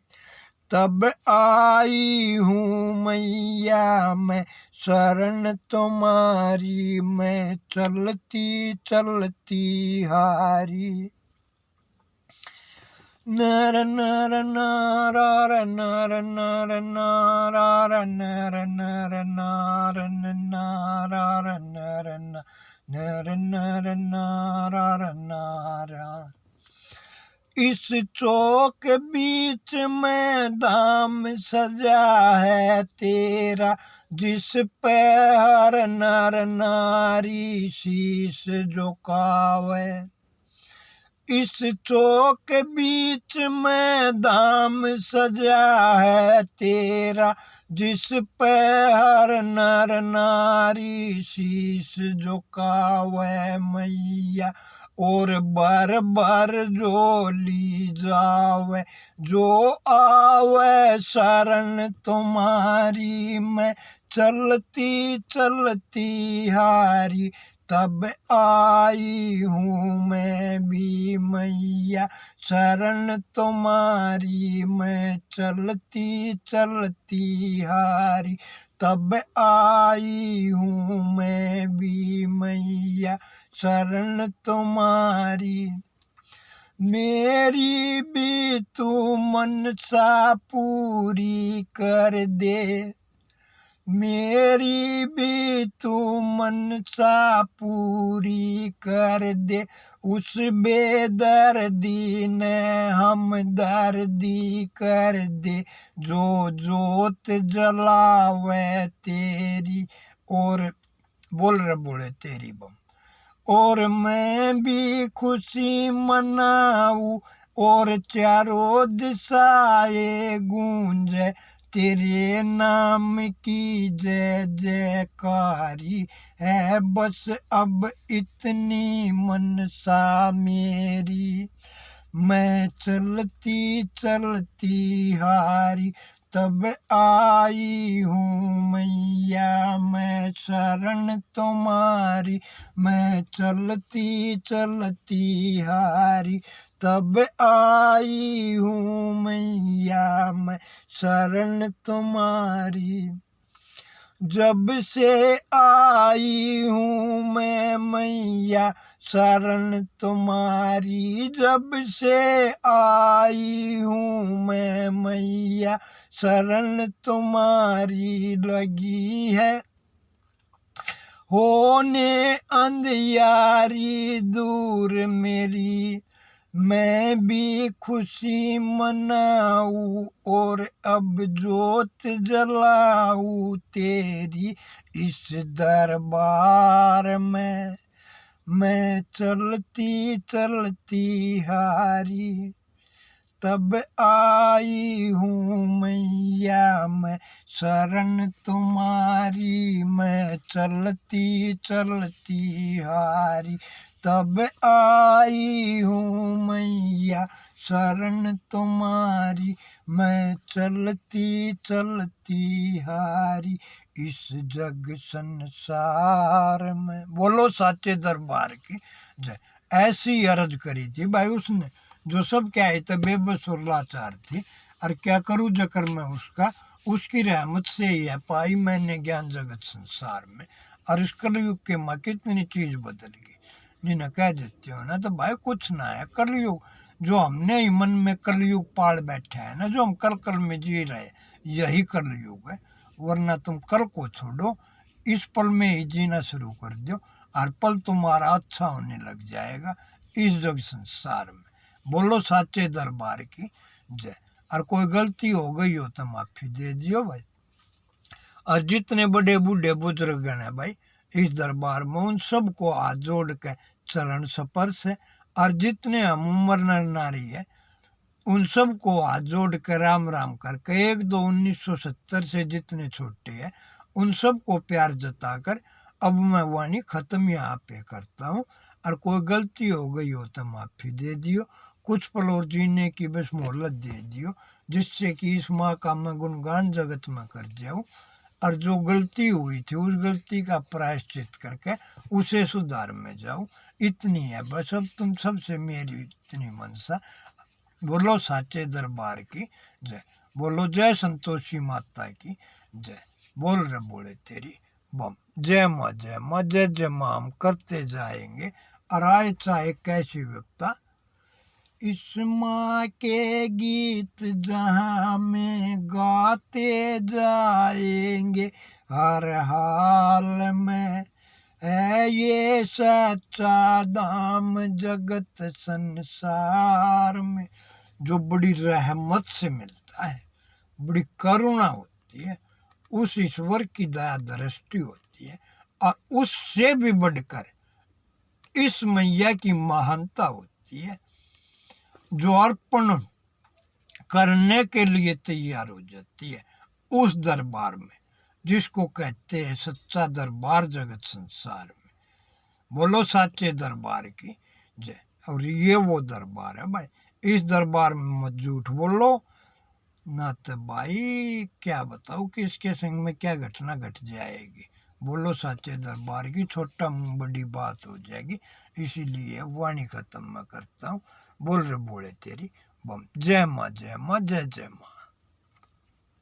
[SPEAKER 1] तब आई हूँ मैया मैं शरण तुम्हारी, मैं चलती चलती हारी। नर नर नार नर नर नार नर नर नार नार नर नर नर नार नारा। इस चौक बीच में धाम सजा है तेरा, जिस पे हर नर नारी शीश झुकावे। इस चौक बीच में धाम सजा है तेरा, जिस पे हर नर नारी शीश झुकावे मैया और बार बार झोली जावे, जो आवे शरण तुम्हारी, मैं चलती चलती हारी, तब आई हूँ मैं भी मैया शरण तुम्हारी, मैं चलती चलती हारी, तब आई हूँ मैं भी मैया शरण तुम्हारी। मेरी भी तू मनसा पूरी कर दे, मेरी भी तू मनसा पूरी कर दे, उस बेदर्दी ने हमदर्दी कर दे, जो जोत जलावे तेरी और बोल रहे बोले तेरी बम, और मैं भी खुशी मनाऊं और चारों दिशाएं गूंजे, तेरे नाम की जय जयकारी है, बस अब इतनी मनसा मेरी, मैं चलती चलती हारी, तब आई हूँ मैया मैं शरण तुम्हारी, मैं चलती चलती हारी, तब आई हूँ मैया मैं शरण तुम्हारी। जब से आई हूँ मैं मैया शरण तुम्हारी, जब से आई हूँ मैं मैया शरण तुम्हारी, लगी है होने अंधियारी दूर मेरी, मैं भी खुशी मनाऊं और अब जोत जलाऊं तेरी इस दरबार में, मैं चलती चलती हारी, तब आई हूँ मैया मैं शरण तुम्हारी, मैं चलती चलती हारी, तब आई हूँ मैया शरण तुम्हारी, मैं चलती चलती हारी, इस जग संसार में। बोलो साचे दरबार की जय। ऐसी अर्ज करी थी भाई उसने, जो सब क्या है तो बेबस और लाचार थी, और क्या करूँ जकर मैं उसका, उसकी रहमत से ही है पाई मैंने ज्ञान जगत संसार में। और इस कलयुग के माँ कितनी चीज बदल गई, जिन्हें कह देते हो ना तो भाई कुछ ना है कलयुग, जो हमने ही मन में कलयुग पाल बैठे है ना, जो हम कल कल में जी रहे, यही कलयुग है। वरना तुम कल को छोड़ो, इस पल में ही जीना शुरू कर दो, हर पल तुम्हारा अच्छा होने लग जाएगा इस जग संसार में। बोलो साचे दरबार की जय। और कोई गलती हो गई हो तो माफी दे दियो भाई। और जितने बड़े बूढ़े बुजुर्ग हैं भाई इस दरबार में, उन सबको हाथ जोड़ के चरण स्पर्श है। और जितने हम उम्र नर नारी है उन सबको हाथ जोड़ के राम राम करके, 1-2-1970 से जितने छोटे हैं उन सबको प्यार जताकर अब मैं वाणी खत्म यहाँ पे करता हूँ। और कोई गलती हो गई हो तो माफी दे दियो, कुछ पल और जीने की बस मोहलत दे दियो, जिससे कि इस माँ का मैं गुणगान जगत में कर जाऊँ, और जो गलती हुई थी उस गलती का प्रायश्चित करके उसे सुधार में जाऊँ। इतनी है बस अब तुम सबसे मेरी इतनी मनसा। बोलो साचे दरबार की जय। बोलो जय संतोषी माता की जय। बोल रहे बोले तेरी बम। जय माँ जय माँ जय जय माँ हम करते जाएंगे, और आए चाहे कैसी विपता, इस माँ के गीत जहाँ में गाते जाएंगे, हर हाल में है ये सच्चा दाम जगत संसार में। जो बड़ी रहमत से मिलता है, बड़ी करुणा होती है, उस ईश्वर की दया दृष्टि होती है, और उससे भी बढ़कर इस मैया की महानता होती है, जो अर्पण करने के लिए तैयार हो जाती है उस दरबार में, जिसको कहते हैं सच्चा दरबार जगत संसार में। बोलो साचे दरबार की जय। और ये वो दरबार है भाई, इस दरबार में मत झूठ बोलो, ना तो भाई क्या बताओ कि इसके संग में क्या घटना घट जाएगी। बोलो साचे दरबार की, छोटा मुंह बड़ी बात हो जाएगी। इसीलिए वाणी खत्म मैं करता हूँ। बोल रे बोले तेरी बम। जय माँ, जय माँ, जय जय माँ।